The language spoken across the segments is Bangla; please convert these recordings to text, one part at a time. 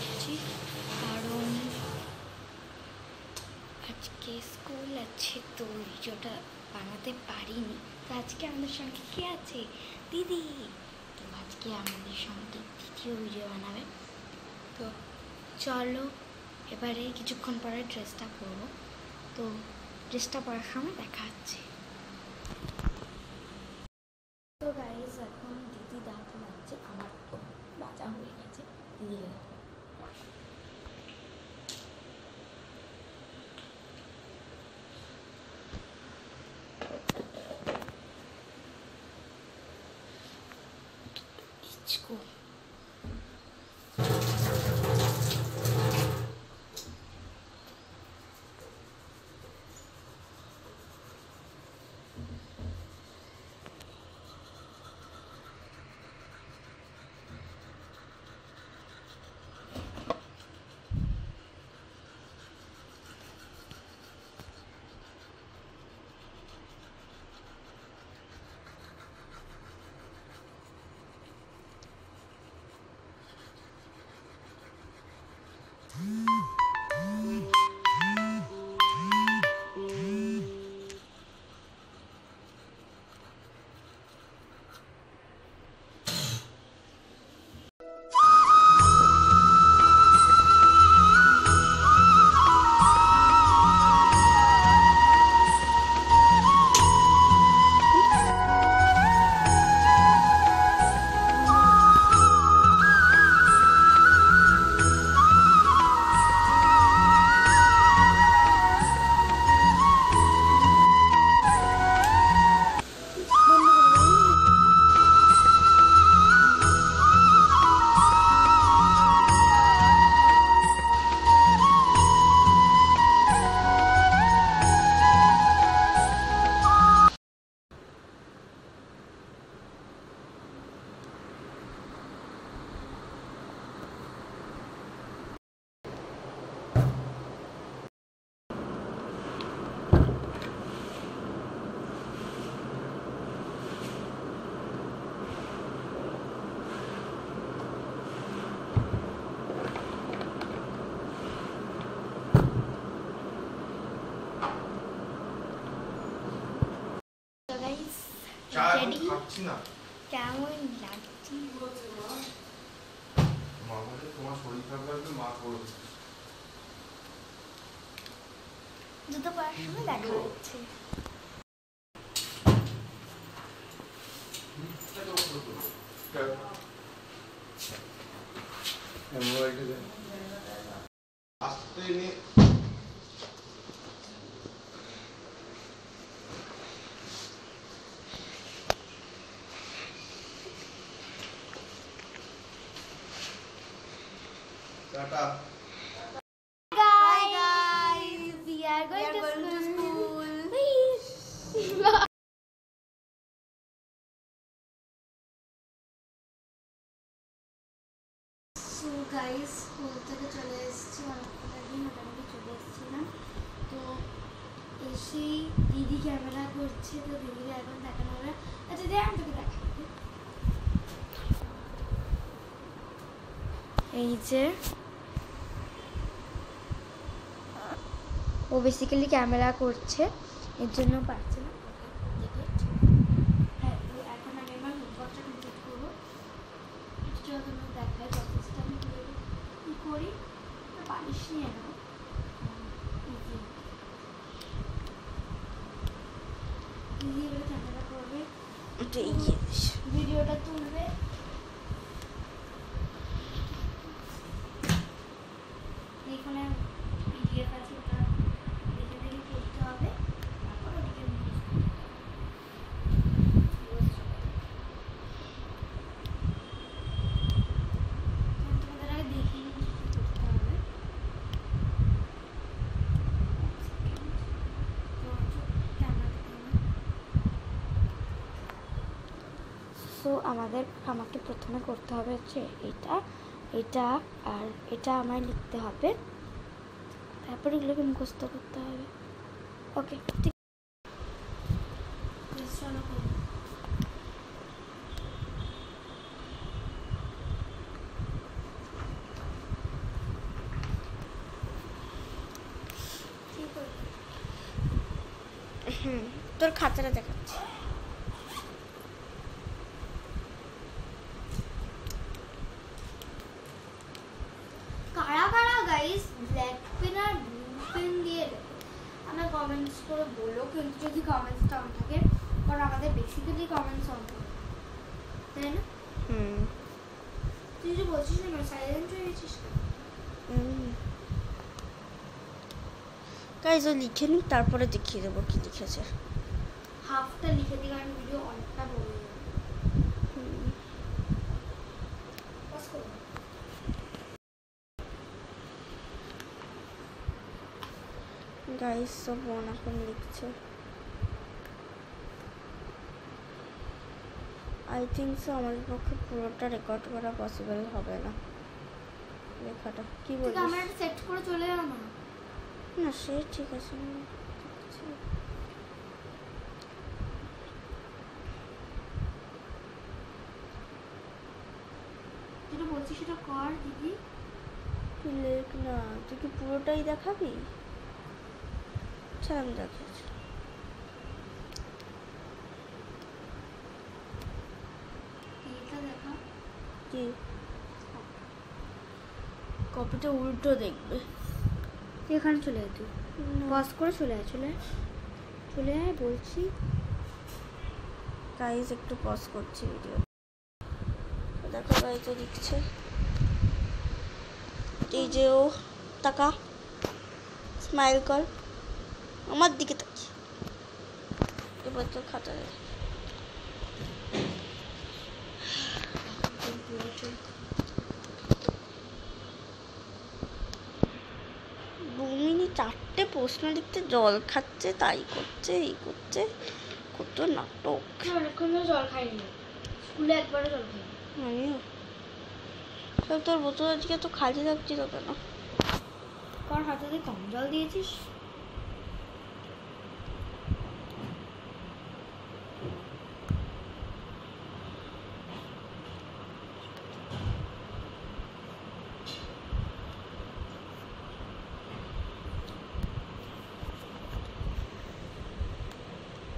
করছি, কারণ আজকে স্কুল আছে তো ভিডিওটা বানাতে পারিনি। তো আজকে আমাদের সঙ্গে কে আছে? দিদি। তো আজকে আমাদের সঙ্গে দ্বিতীয় ভিডিও বানাবে। তো চলো এবারে কিছুক্ষণ পরে ড্রেসটা পরবো। তো ড্রেসটা পরার সময় দেখা হচ্ছে। তো গাইজ এখন দিদি দাঁত লাগছে, আমার তো বাজা হয়ে গেছে। দিদি Go. কেমন লাগছে? জুতো পরার সময় দেখা হচ্ছে। Guys, we are going to school. So guys, school থেকে চলে এসেছি, অনেকটা দিন মোটামুটি চলে এসেছিলাম। তো এসেই দিদি ক্যামেরা করছে, তো দিদিকে এখন দেখানো হবে। আচ্ছা দিদি আমি তোকে দেখাবো। এই যে ও বেসিক্যালি ক্যামেরা করছে, এর জন্য পারছে না। হ্যাঁ, তো এখন আমি আমার হোমওয়ার্কটা কমপ্লিট করবো। কিছুটা তোমার দেখায় প্রসেসটা আমি কী করি। পালিশ নিয়ে নেবো, দিদি এবার ক্যামেরা করবে, ভিডিওটা তুলবে। এখানে পিডিএফ আছে, ওটা দেখে দেখে করতে হবে। তারপর ওদিকে তোমাদের আগে দেখিয়ে করতে হবে। সো আমাকে প্রথমে করতে হবে হচ্ছে এটা আর এটা আমায় লিখতে হবে, তারপরে এগুলোকে মুখস্থ করতে হবে। ওকে ঠিক চলো। তোর খাতাটা দেখাচ্ছি। কারা কারা গাইস ব্ল্যাক পেন আর ব্লু পেন দিয়ে লেখো, আমরা কমেন্টস করে বলো, কিন্তু যদি কমেন্টসটা অন থাকে, কারণ আমাদের বেসিক্যালি কমেন্টস অন থাকে, তাই না? তুই যে বলছিস না সাইলেন্ট হয়ে গেছিস গাইস, ও লিখে নি, তারপরে দেখিয়ে দেবো কি লিখেছে। হাফটা লিখে দিই কারণ ভিডিও অনেকটা বড় হয়ে যাবে। গাইস সব বোন এখন লিখছে। আই থিঙ্ক সো আমাদের পক্ষে পুরোটা রেকর্ড করা পসিবল হবে না। লেখাটা কি বলছিস? আমরা এটা সেট করে চলে যাও না। না সে ঠিক আছে, যেটা বলছিস সেটা কর দিদি। তুই লেখ না, তুই কি পুরোটাই দেখাবি? আমি দেখাচ্ছি। দেখা কি কপিটা উল্টো দেখবে। তুই এখানে চলে আয়, তুই পজ করে চলে আয়, চলে আয় বলছি। গাইস একটু পজ করছি ভিডিও। দেখো গাইস ও লিখছে, এই যে ও তাকা, স্মাইল কর আমার দিকে তাকি। এবার তো খাতা দেখ। 2 মিনিট 4টে প্রশ্ন লিখতে জল খাচ্ছে, তাই করছে, এই করছে, কত নাটক। অনেকক্ষণ ধরে জল খাইনি, স্কুলে একবারও জল খাইনি। আমিও সব। তোর বোতল আজকে তো খালি লাগছিল কেন? কারণ হাতে কম জল দিয়েছিস।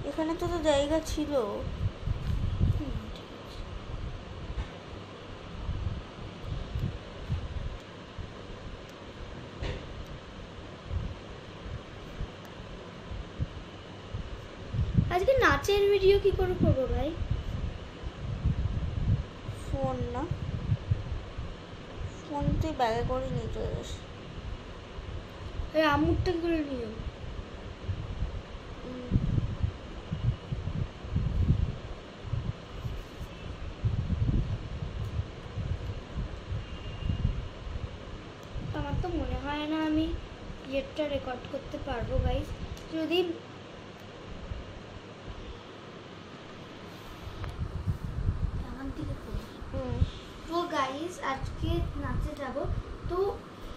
এখানে তো জায়গা ছিল। আজকে নাচের ভিডিও কি করে করবো ভাই? ফোন না, ফোন তুই ব্যাগে করে নিয়ে চলে যাস। আমুরটা করে নিও। আমার তো মনে হয় না আমি ইয়েটা রেকর্ড করতে পারবো গাইস। যদি তো গাইস আজকে নাচে যাব, তো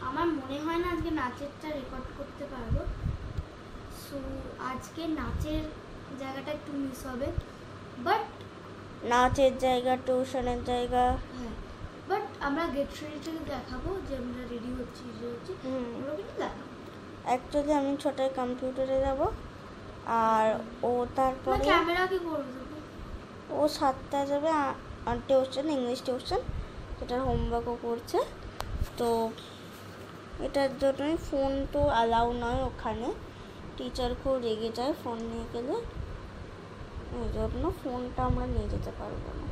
আমার মনে হয় না আজকে নাচেরটা রেকর্ড করতে পারবো। সো আজকে নাচের জায়গাটা একটু মিস হবে, বাট নাচের জায়গা, টিউশনের জায়গা, হ্যাঁ, বাট আমরা গেট রেডি দেখাবো যে আমরা রেডি হচ্ছি, ওগুলো কিন্তু দেখাবো। অ্যাকচুয়ালি আমি ছোটায় কম্পিউটারে যাব, আর ও তারপরে ক্যামেরা কি করবে, ও 7টায় যাবে টিউশন, ইংলিশ টিউশন, সেটার হোমওয়ার্কও করছে। তো এটার জন্যই ফোন তো অ্যালাউ নয় ওখানে, টিচার খুব রেগে যায় ফোন নিয়ে গেলে, ওই জন্য ফোনটা আমরা নিয়ে যেতে পারবো না।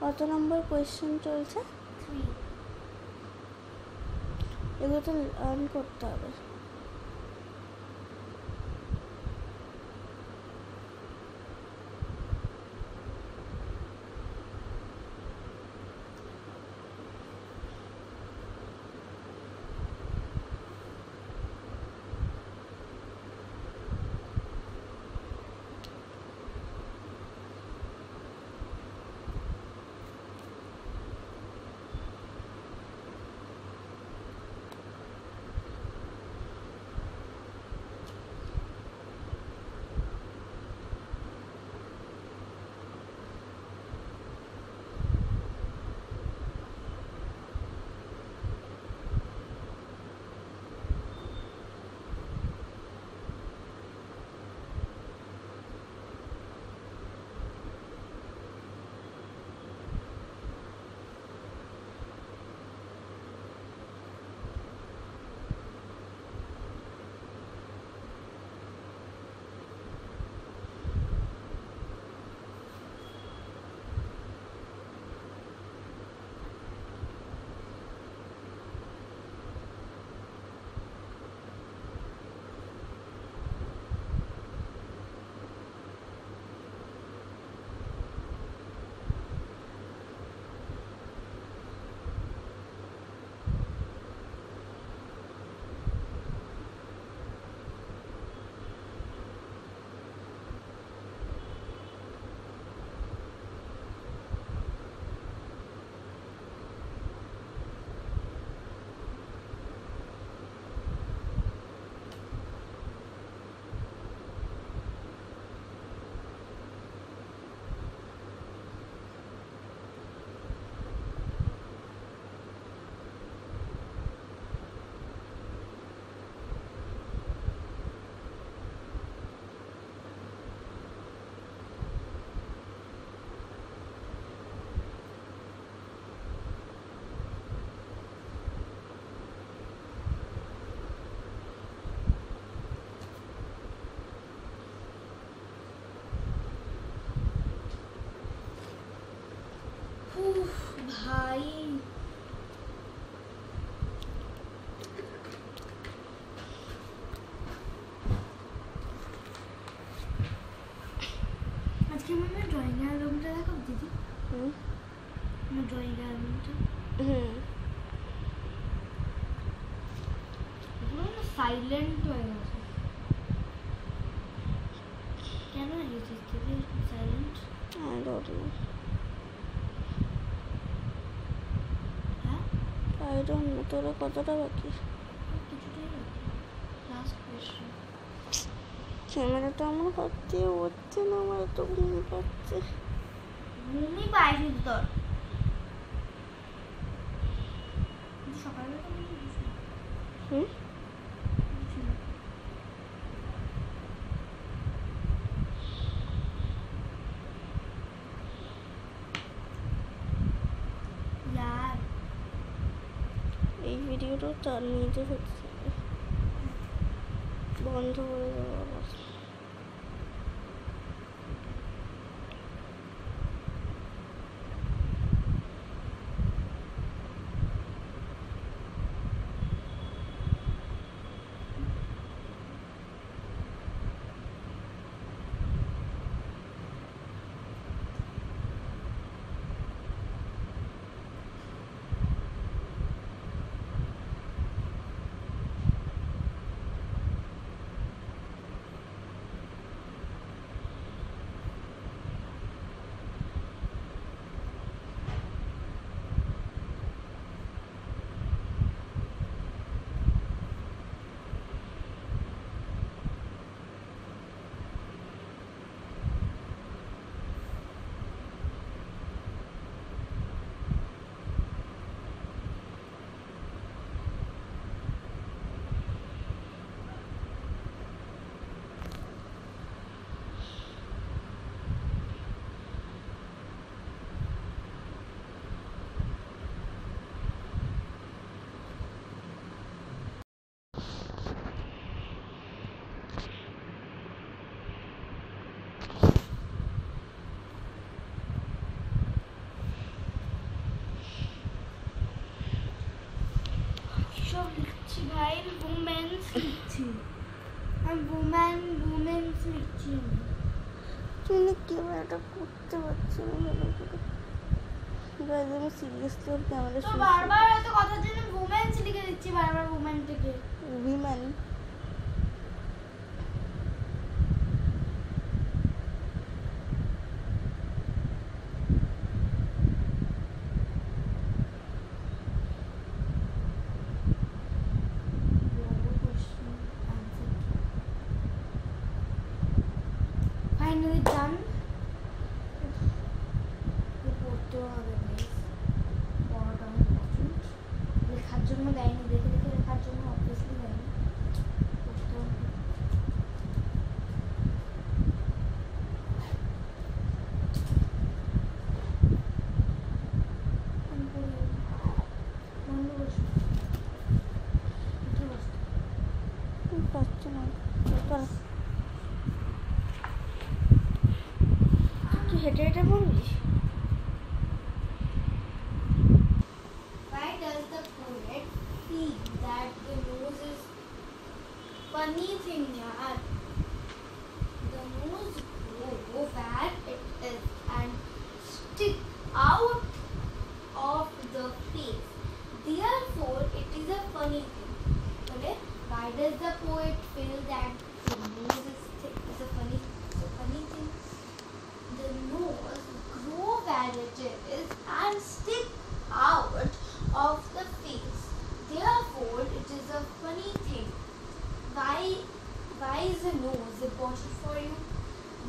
কত নম্বর কোয়েশ্চেন চলছে? 3। এগুলো তো লার্ন করতে হবে। ভাই আজকে আমার ড্রয়িং অ্যালবামটা দেখাবো দিদি। আমার ড্রয়িং অ্যালবামটা সাইলেন্ট হয়ে গেছে। কেন হয়েছে দিদি সাইলেন্ট? I don't know. তোরা কতটা বাকি? কিছুটাই বাকি। Last question. ক্যামেরাটা আমার হাত দিয়ে হচ্ছে না, আমার এত ঘুম পাচ্ছে। ঘুমই পায় শুধু তোর। সকালবেলা এই ভিডিওটা তার নিতে হচ্ছে, বন্ধ করে দেবো আবার। সব লিখছি ভাই, রোম্যান্স লিখছি আমি, রোম্যান্স লিখছি আমি। তুমি ক্যামেরাটা করতে পারছি না ভালো করে। গাইজ আমি সিরিয়াসলি ওর ক্যামেরা তো বারবার এত কথার জন্য রোম্যান্স লিখে দিচ্ছি, বারবার রোম্যান্টিক উইমেন। Finally done. পড়তেও হবে guys, পড়াটা ইম্পর্টেন্ট। লেখার জন্য দেয়নি, দেখে দেখে লেখার জন্য অবভিয়াসলি দেয়নি, পড়তেও হবে। আমি পড়ি, বন্ধ বসো, উঠে বসো। পারছি না। তুই হেঁটে হেঁটে পড়বি? Why does the poet feel that the nose is funny thing, yaar? The nose grow where it is and stick out of the face. Therefore, it is a funny thing. Okay? Why does the poet feel that the nose is a funny thing? The nose grow where it is and stick out of the face. Therefore, it is a funny thing. Why is the nose important for you?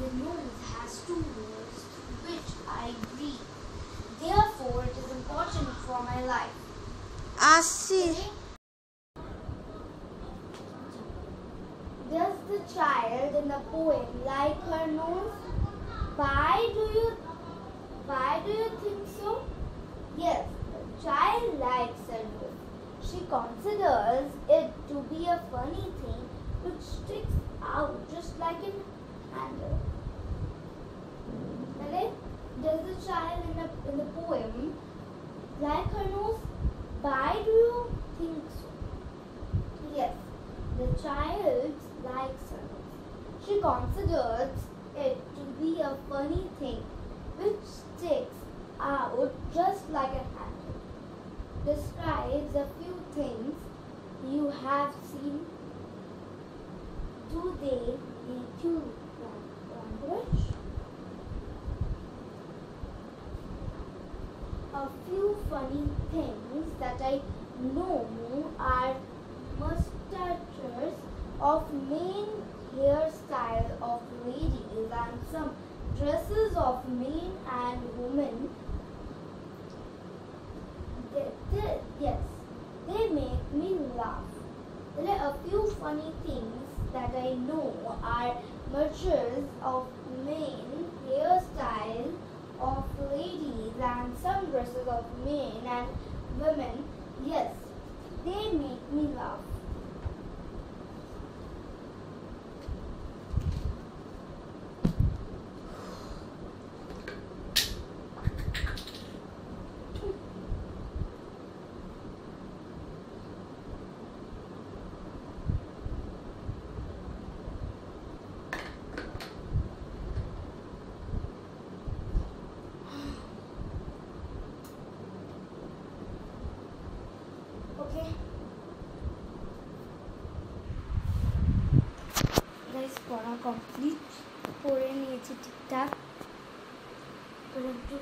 The nose has two holes through which I breathe. Therefore, it is important for my life. আসছি। Does the child in the poem like her nose? Why do you think so? Yes, the child likes her nose. She considers it to be a funny thing which sticks out just like an handle. Okay? Does the child in the poem like her nose? Why do you think so? Yes, the child likes her nose. She considers it to be a funny thing which sticks out just like a handle. Describes a few things you have seen. Do they make you language? A few funny things that I know are mustaches of men, hairstyle of ladies, and some dresses of men and women. Yes, they make me laugh. There are a few funny things that I know are merchants of men, hairstyle of ladies, and some dresses of men and women. Yes, they make me laugh. Okay. Guys, পড়া কমপ্লিট, পড়ে নিয়েছি ঠিকঠাক। একটু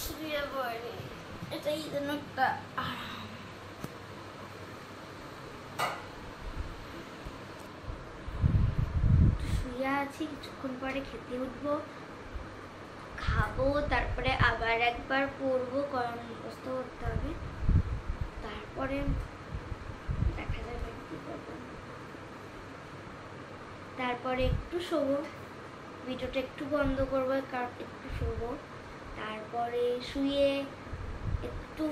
শুয়ে পড়ে, এটাই যেন একটা আরাম। শুয়ে আছি, কিছুক্ষণ পরে খেতে উঠবো, খাবো, তারপরে আবার একবার পড়বো, কারণ মুখস্থ করতে হবে। তারপরে দেখা যাবে কি করবো। তারপরে একটু শোবো, ভিডিওটা একটু বন্ধ করবো, কারণ একটু শোবো। তারপরে শুয়ে একটু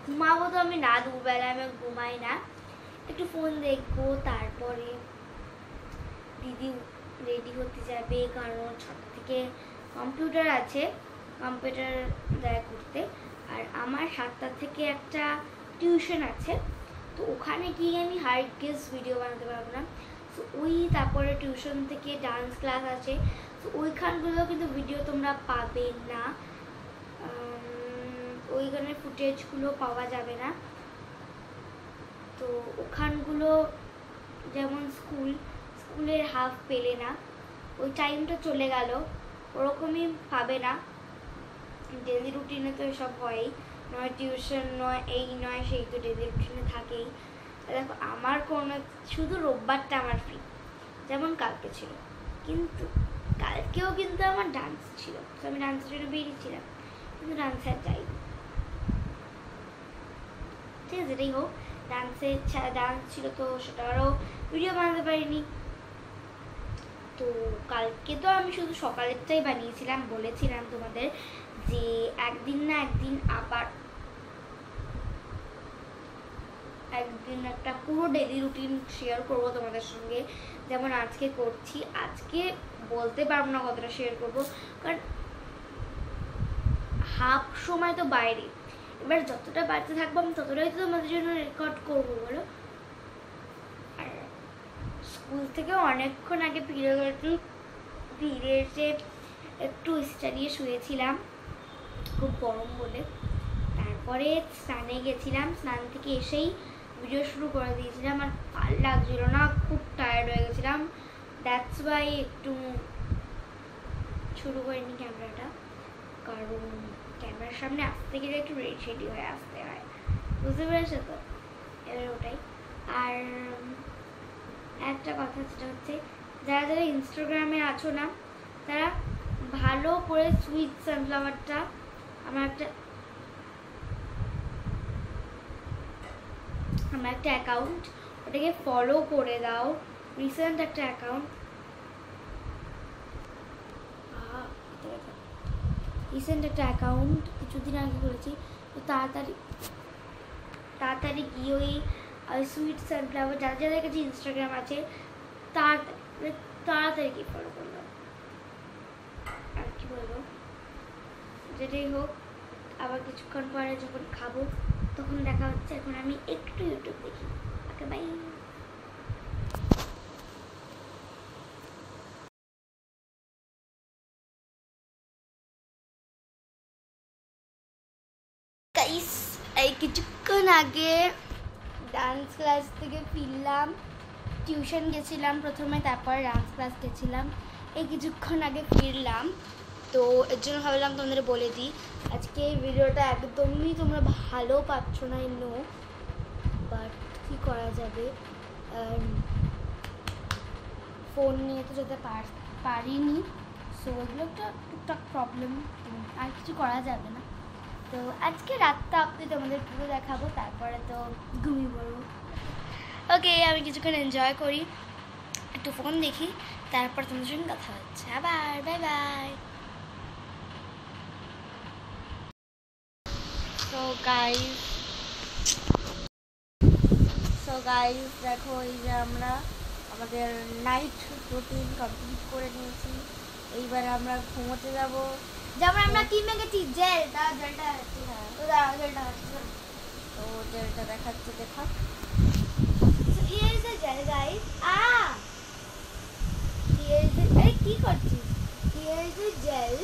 ঘুমাবো। তো আমি না, দুবেলা আমি ঘুমাই না, একটু ফোন দেখবো। তারপরে দিদি রেডি হতে যাবে, কারণ 6টা থেকে কম্পিউটার আছে, কম্পিউটার দেয় করতে। আর আমার 7টা থেকে একটা টিউশন আছে, তো ওখানে গিয়ে আমি হার্ড গেস ভিডিও বানাতে পারবো না। তো তারপরে টিউশন থেকে ডান্স ক্লাস আছে, তো ওইখানগুলো কিন্তু ভিডিও তোমরা পাবে না, ওইখানে ফুটেজগুলো পাওয়া যাবে না। তো ওখানগুলো যেমন স্কুলের হাফ পেলে না, ওই টাইমটা চলে গেল, ওরকমই পাবে না। ডেলি রুটিনে তো এসব হয়ই, নয় টিউশন নয় এই নয় সেই, তো ডেলি রুটিনে থাকেই। দেখো আমার কোনো শুধু রোববারটা আমার ফ্রি, যেমন কালকে ছিল, কিন্তু কালকেও কিন্তু আমার ডান্স ছিল, তো আমি ডান্সের জন্য বেরিয়েছিলাম, কিন্তু ডান্সে আর যাইনি। ঠিক আছে, যেটাই হোক, ডান্স ছিল তো সেটারও ভিডিও বানাতে পারিনি। তো কালকে তো আমি শুধু সকালেরটাই বানিয়েছিলাম, বলেছিলাম তোমাদের যে একদিন না একদিন আবার একদিন একটা পুরো ডেলি রুটিন শেয়ার করবো তোমাদের সঙ্গে, যেমন আজকে করছি। আজকে বলতে পারবো না কতটা শেয়ার করবো, কারণ হাফ সময় তো বাইরে, এবার যতটা বাড়তে থাকবো আমি ততটাই তো তোমাদের জন্য রেকর্ড করবো বলো। আর স্কুল থেকে অনেকক্ষণ আগে ফিরে এসে একটু স্টাডিয়ে শুয়েছিলাম, খুব গরম বলে। তারপরে স্নানে গেছিলাম, স্নান থেকে এসেই ভিডিও শুরু করে দিয়েছিলাম, আর ভালো লাগছিল না, খুব টায়ার্ড হয়ে গেছিলাম, দ্যাটস ওয়াই একটু শুরু করিনি ক্যামেরাটা, কারণ ক্যামেরার সামনে আসতে গেলে একটু রেডি হয়ে আসতে হয়, বুঝতে পেরেছো তো? এবার ওটাই। আর একটা কথা, যেটা হচ্ছে যারা যারা ইনস্টাগ্রামে আছো না, তারা ভালো করে সুইট সানফ্লাওয়ারটা, আমার একটা অ্যাকাউন্ট, ওটাকে ফলো করে দাও, রিসেন্ট একটা অ্যাকাউন্ট, কিছুদিন আগে করেছি। তো তাড়াতাড়ি গিয়ে ওই সুইট সানফ্লাওয়ার যাদের যাদের কাছে ইনস্টাগ্রাম আছে তাড়াতাড়ি গিয়ে ফলো করলাম। আর কি বলবো, যেটাই হোক, আবার কিছুক্ষণ পরে যখন খাবো তখন দেখা হচ্ছে। এখন আমি একটু ইউটিউব দেখি। ওকে, বাই। গাইস, এই কিছুক্ষণ আগে ডান্স ক্লাস থেকে ফিরলাম, টিউশন গেছিলাম প্রথমে, তারপরে ডান্স ক্লাস গেছিলাম, এই কিছুক্ষণ আগে ফিরলাম। তো এর জন্য ভাবলাম তোমাদের বলে দিই, আজকে এই ভিডিওটা একদমই তোমরা ভালো পাচ্ছ না, নো, বাট কী করা যাবে, ফোন নিয়ে তো যেতে পারিনি, সো এগুলো একটা টুকটাক প্রবলেম, আর কিছু করা যাবে না। তো আজকে রাতটা আপনি তোমাদের পুরো দেখাবো, তারপরে তো ঘুমিয়ে পড়বো। ওকে, আমি কিছুক্ষণ এনজয় করি, একটু ফোন দেখি, তারপর তোমাদের সঙ্গে কথা হচ্ছে আবার। Bye bye. সো গাইস দেখো, এই যে আমরা আমাদের নাইট রুটিন কমপ্লিট করে নিয়েছি, এইবার আমরা ঘুমোতে যাবো। যেমন আমরা কি মেখেছি, জেলটা তো জেলটা দেখাচ্ছে, দেখা। Here is the gel, guys. Here is the, কি করছিস? Here is the gel.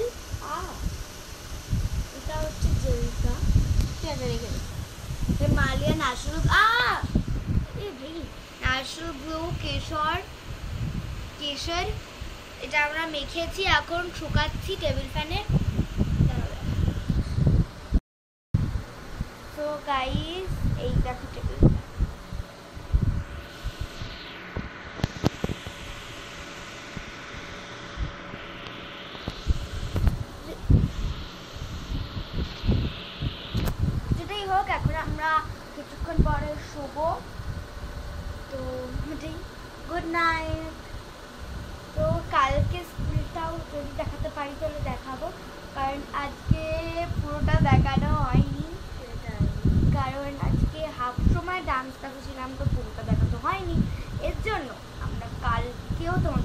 এটা হচ্ছে জেলটা, ঠিক আছে, রেখে দে। হিমালয়ান ন্যাচারাল ন্যাচারাল গ্লো কেশর, এটা আমরা মেখেছি, এখন শুকাচ্ছি টেবিল ফ্যানে। তো গাইস, এই দেখো টেবিল ফ্যান। যেটাই হোক, এখন আমরা কিছুক্ষণ পরে শোবো, তো গুড নাইট। তো কালকে স্কুলটাও যদি দেখাতে পারি তাহলে দেখাবো, কারণ আজকে পুরোটা দেখানো হয়নি, কারণ আজকে হাফ সময় ডান্স দেখাচ্ছিলাম, তো পুরোটা দেখানো হয়নি, এর জন্য আমরা কালকেও তোমাদের